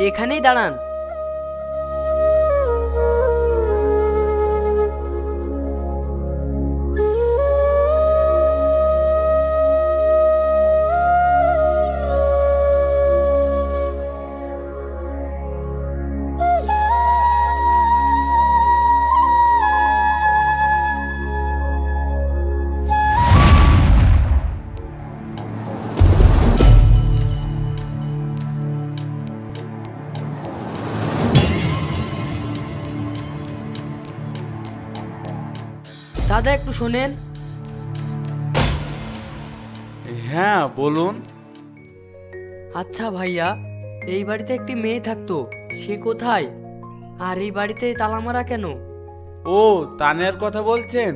এখানেই দাঁড়ান। দাদা একটু শোনেন। হ্যাঁ বলুন। আচ্ছা ভাইয়া, এই বাড়িতে একটি মেয়ে থাকতো, সে কোথায়? আর এই বাড়িতে তালা মারা কেন? ও তানিয়ার কথা বলছেন?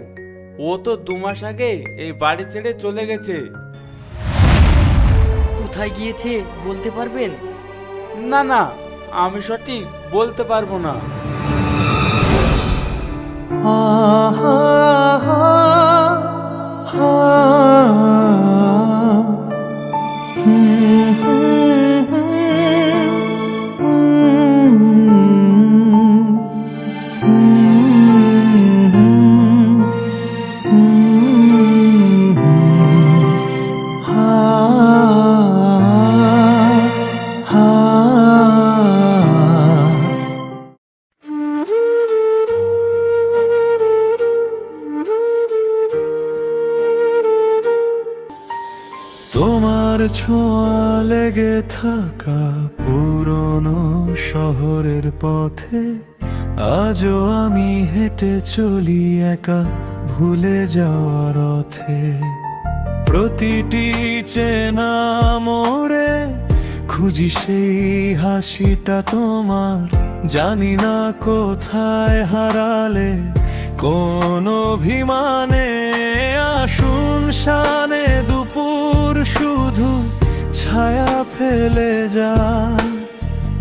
ও তো 2 মাস আগে এই বাড়ি ছেড়ে চলে গেছে। কোথায় গিয়েছে বলতে পারবেন? না না, আমি সঠিক বলতে পারবো না। তোমার ছোঁয়া লেগে থাকা পুরনো শহরের পথে আজও আমি হেঁটে চলি একা ভুলে যাওয়ার রথে। প্রতিটি চেনা মোড়ে খুঁজি সেই হাসিটা তোমার, জানি না কোথায় হারালে কোন অভিমানে। আসুন শানে দুপুর শুধু ছায়া ফেলে যায়,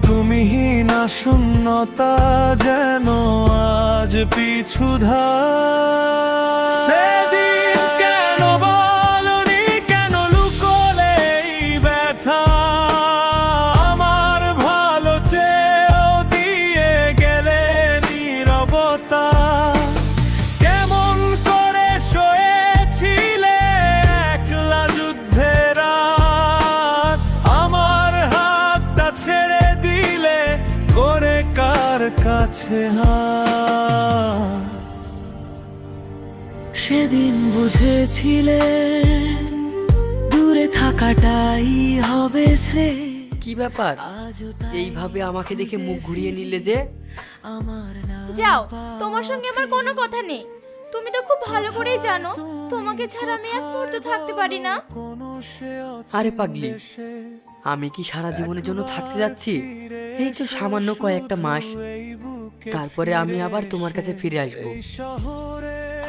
তুমিহীনা শূন্যতা যেন আজ পিছু ধায়। সেদিন কেন বলনি, কেন লুকোলে এই ব্যথা, আমার ভালো চেয়েও দিয়ে গেলে নীরবতা। কেমন করে সয়েছিলে একলা যুদ্ধের রাত, আমার হাতটা ছেড়ে দিলে করে কার কাছে হাত। সেদিন বুঝেছিলে দূরে থাকাটাই হবে সে। কি ব্যাপার, এইভাবে আমাকে দেখে মুখ ঘুরিয়ে নিলে যে? আমার যাও, তোমার সঙ্গে আমার কোনো কথা নেই। তুমি তো খুব ভালো করেই জানো তোমাকে ছাড়া আমি এক মুহূর্ত থাকতে পারি না। আরে পাগলি, আমি কি সারা জীবনের জন্য থাকতে যাচ্ছি? এই তো সামান্য কয়েকটা মাস, তারপরে আমি আবার তোমার কাছে ফিরে আসব।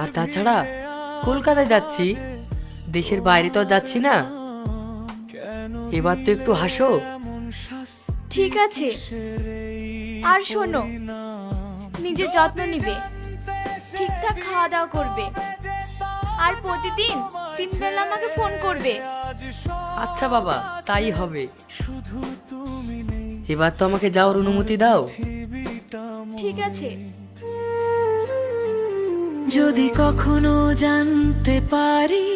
আর তাছাড়া কলকাতায় যাচ্ছি, দেশের বাইরে তো আর যাচ্ছি না। এবার তো একটু হাসো। ঠিক আছে, আর শোনো, নিজের যত্ন নিবে, ঠিকঠাক খাওয়া দাওয়া করবে, আর প্রতিদিন 3 বেলা আমাকে ফোন করবে। আচ্ছা বাবা, তাই হবে। এবার তো আমাকে যাওয়ার অনুমতি দাও। ঠিক আছে। যদি কখনো জানতে পারি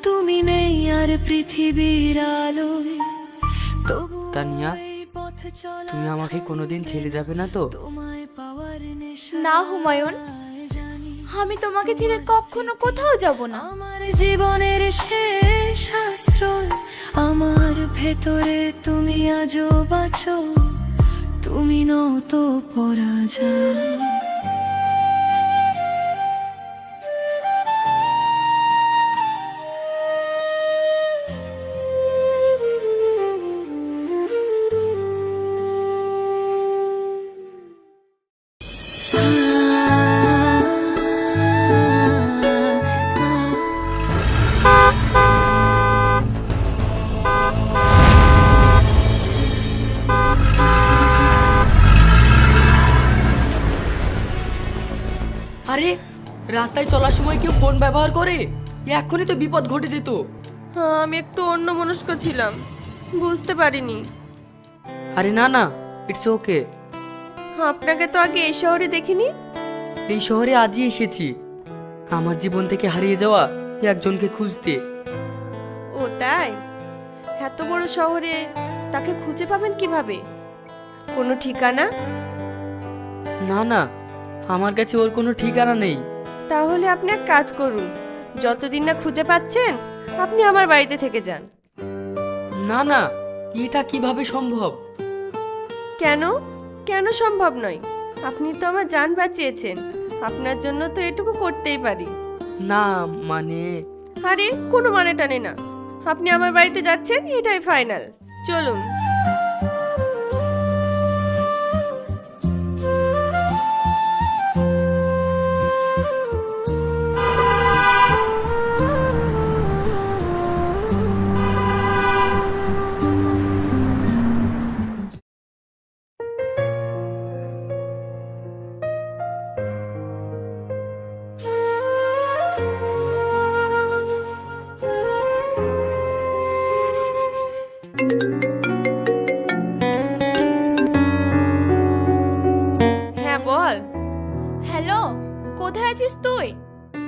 তুমি নেই আর পৃথিবীর আলোয়, তবু তানিয়া, তুমি আমাকে কোনোদিন ছেড়ে যাবে না তো? না হুমায়ুন, আমি তোমাকে ছেড়ে কখনো কোথাও যাব না। আমার জীবনের শেষ আশ্রয়, আমার ভেতরে তুমি আজও বাঁচো, তুমি নও তো পরাজয়। আরে, রাস্তায় চলার সময় কেউ ফোন ব্যবহার করে? এখনই তো বিপদ ঘটে যেত। আমি একটু অন্যমনস্ক ছিলাম, বুঝতে পারিনি। আরে না না, ইটস ওকে। আপনাকে তো আগে এই শহরে দেখিনি। এই শহরে আজই এসেছি আমার জীবন থেকে হারিয়ে যাওয়া একজনকে খুঁজতে। ও তাই? এত বড় শহরে তাকে খুঁজে পাবেন কিভাবে? কোনো ঠিকানা? না না, আমার কাছে ওর কোনো ঠিকানা নেই। তাহলে আপনি এক কাজ করুন, যতদিন না খুঁজে পাচ্ছেন আপনি আমার বাড়িতে থেকে যান। না না, এটা কিভাবে সম্ভব? কেন? কেন সম্ভব নয়? আপনি তো আমার জান বাঁচিয়েছেন, আপনার জন্য তো এটুকু করতেই পারি। না মানে, আরে কোনো মানে টানে না, আপনি আমার বাড়িতে যাচ্ছেন, এটাই ফাইনাল। চলুন। হ্যাঁ বল। হ্যালো, কোথায় আছিস তুই?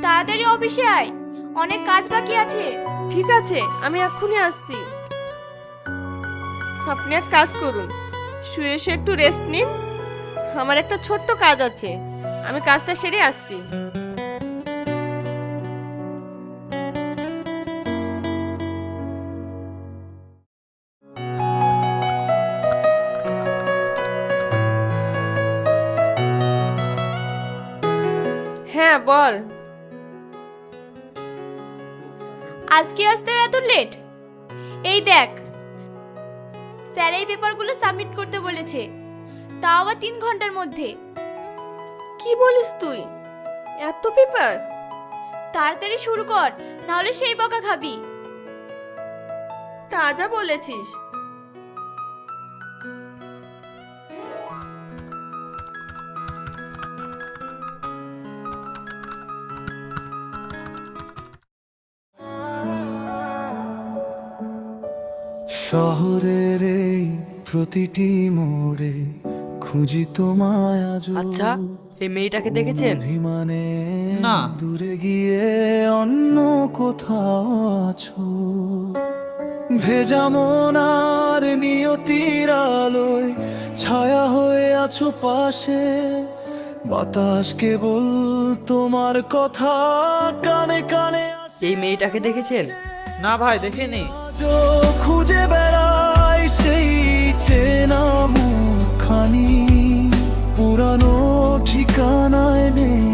তাড়াতাড়ি অফিসে আয়, অনেক কাজ বাকি আছে। ঠিক আছে, আমি এক্ষুনি আসছি। আপনি এক কাজ করুন, শুয়ে শুয়ে একটু রেস্ট নিন। আমার একটা ছোট্ট কাজ আছে, আমি কাজটা সেরে আসছি। হ্যাঁ বল। আজকে আসতে এত লেট? এই দেখ, স্যার এই পেপারগুলো সাবমিট করতে বলেছে, তাও আবার 3 ঘন্টার মধ্যে। কি বলিস তুই? এত পেপার? তাড়াতাড়ি শুরু কর, নাহলে সেই বকা খাবি। তাজা বলেছিস। শহরের এই প্রতিটি মোড়ে খুঁজি তোমায় আজ। আচ্ছা, এই মেয়েটাকে দেখেছেন? অভিমানে না। দূরে গিয়ে অন্য কোথাও আছো, ভেজা মন আর নিয়তির আলোয় ছায়া হয়ে আছো পাশে। বাতাস কেবল তোমার কথা কানে কানে আসে। এই মেয়েটাকে দেখেছেন? না ভাই, দেখিনি। আজও খুঁজে বেড়াই সেই চেনা মুখখানি, পুরানো ঠিকানায় নেই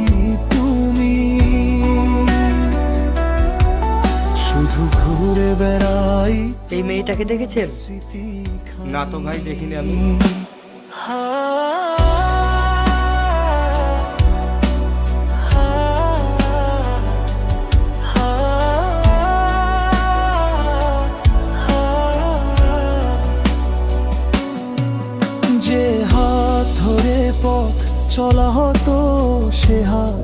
তুমি। শুধু ঘুরে বেড়াই এই মেয়েটাকে দেখেছেন? স্মৃতিখানি। না তো ভাই, দেখিনি আমি। যে হাত ধরে পথ চলা হতো সে হাত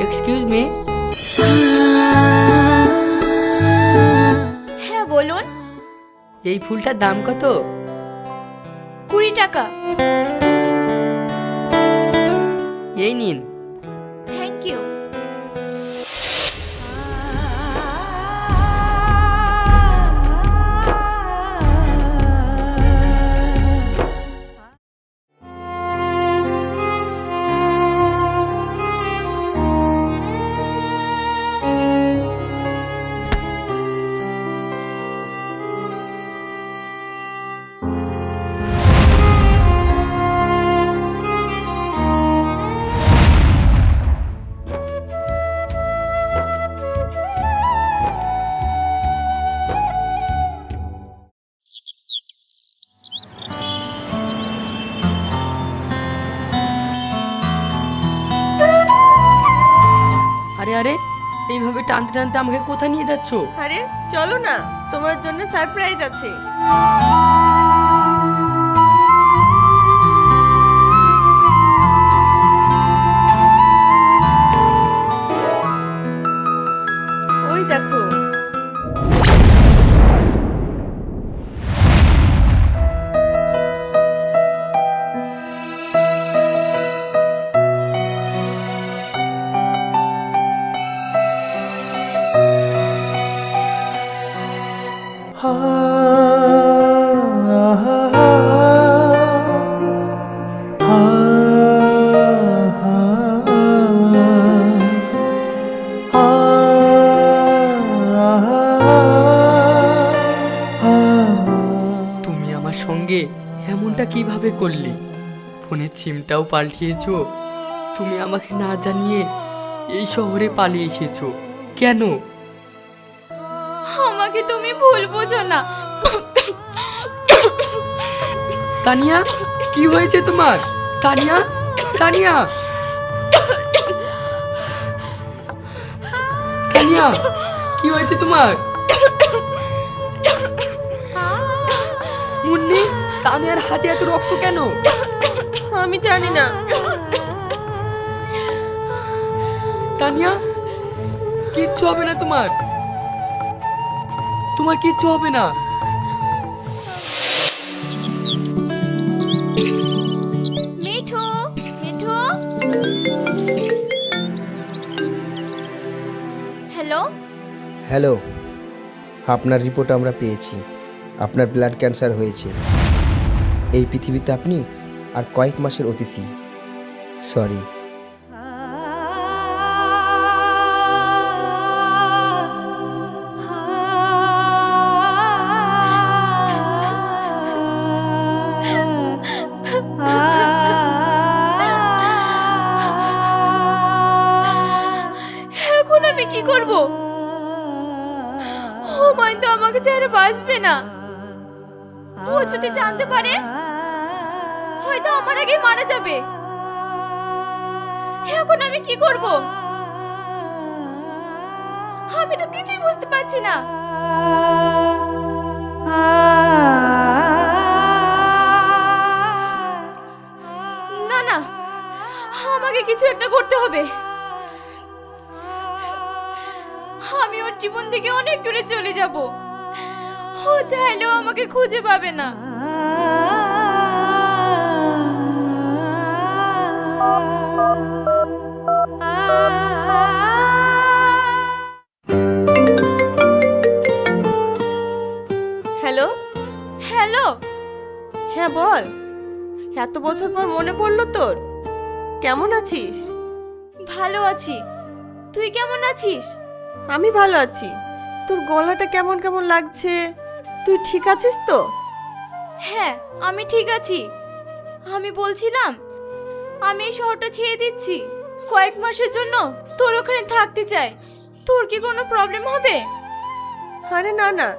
এক্সকিউজ মি। হ্যাঁ বলুন। এই ফুলটার দাম কত? 20 টাকা। এই নিন। Thank you. আরে আরে, এইভাবে টানতে টানতে আমাকে কোথায় নিয়ে যাচ্ছো? আরে চলো না, তোমার জন্য সারপ্রাইজ আছে। ওই দেখো। তুমি আমার সঙ্গে এমনটা কিভাবে করলে? ফোনের সিমটাও পাল্টিয়েছো। তুমি আমাকে না জানিয়ে এই শহরে পালিয়ে এসেছো কেন? আমাকে তুমি ভুল বোঝো না। তানিয়া, কি হয়েছে তোমার? তানিয়া, তানিয়া, তানিয়া, কি হয়েছে তোমার? মুন্নি, তানিয়ার হাতে এত রক্ত কেন? আমি জানি না। তানিয়া, কিচ্ছু হবে না তোমার। তোমার কিচ্ছু হবে না। মিঠু, মিঠু। হ্যালো। হ্যালো, আপনার রিপোর্ট আমরা পেয়েছি। আপনার ব্লাড ক্যান্সার হয়েছে। এই পৃথিবীতে আপনি আর কয়েক মাসের অতিথি। সরি। এখন আমি কি করব? হুমায়ুন তো আমাকে ছেড়ে বাঁচবে না। ও যদি জানতে পারে, হয়তো আমার আগে মারা যাবে। এখন আমি কি করব? আমি তো কিছুই বুঝতে পারছি না। না না, আমাকে কিছু একটা করতে হবে। আমি ওর জীবন থেকে অনেক দূরে চলে যাব। ও চাইলেও আমাকে খুঁজে পাবে না। হ্যালো। হ্যালো। হ্যাঁ বল। এত বছর পর মনে পড়লো তোর? কেমন আছিস? ভালো আছি। তুই কেমন আছিস? আমি ভালো আছি। তোর গলাটা কেমন কেমন লাগছে। তুই ঠিক আছিস তো? হ্যাঁ, আমি ঠিক আছি। আমি বলছিলাম, আমি এই শহরটা ছেড়ে দিচ্ছি। কয়েক মাসের জন্য তোর ওখানে থাকতে চাই। তোর কি কোনো প্রবলেম হবে? আরে না না,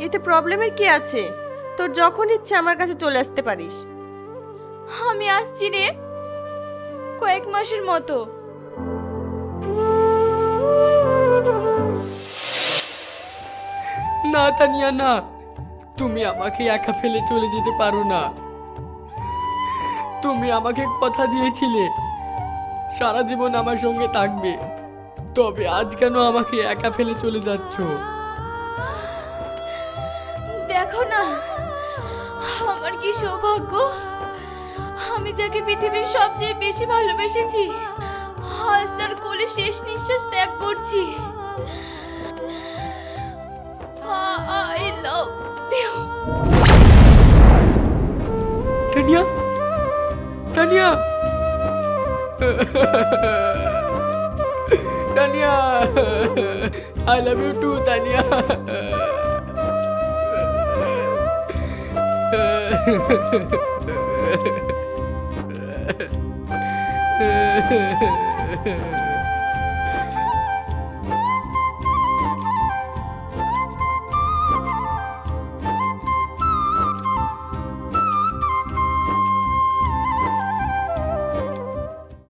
এতে প্রবলেমের কি আছে? তোর যখন ইচ্ছে আমার কাছে চলে আসতে পারিস। আমি আসছি রে, কয়েক মাসের মতো। না তানিয়া, না, তুমি আমাকে একা ফেলে চলে যেতে পারো না। তুমি আমাকে কথা দিয়েছিলে সারা জীবন আমার সঙ্গে থাকবে, তবে আজ কেন আমাকে একা ফেলে চলে যাচ্ছ? দেখো না, আমার কি সৌভাগ্য। আমি যাকে পৃথিবীর সবচেয়ে বেশি ভালোবেসেছি, আজ তার কোলে শেষ নিঃশ্বাস ত্যাগ করছি। I love you. Tania, Tania, Tania, I love you too, Tania.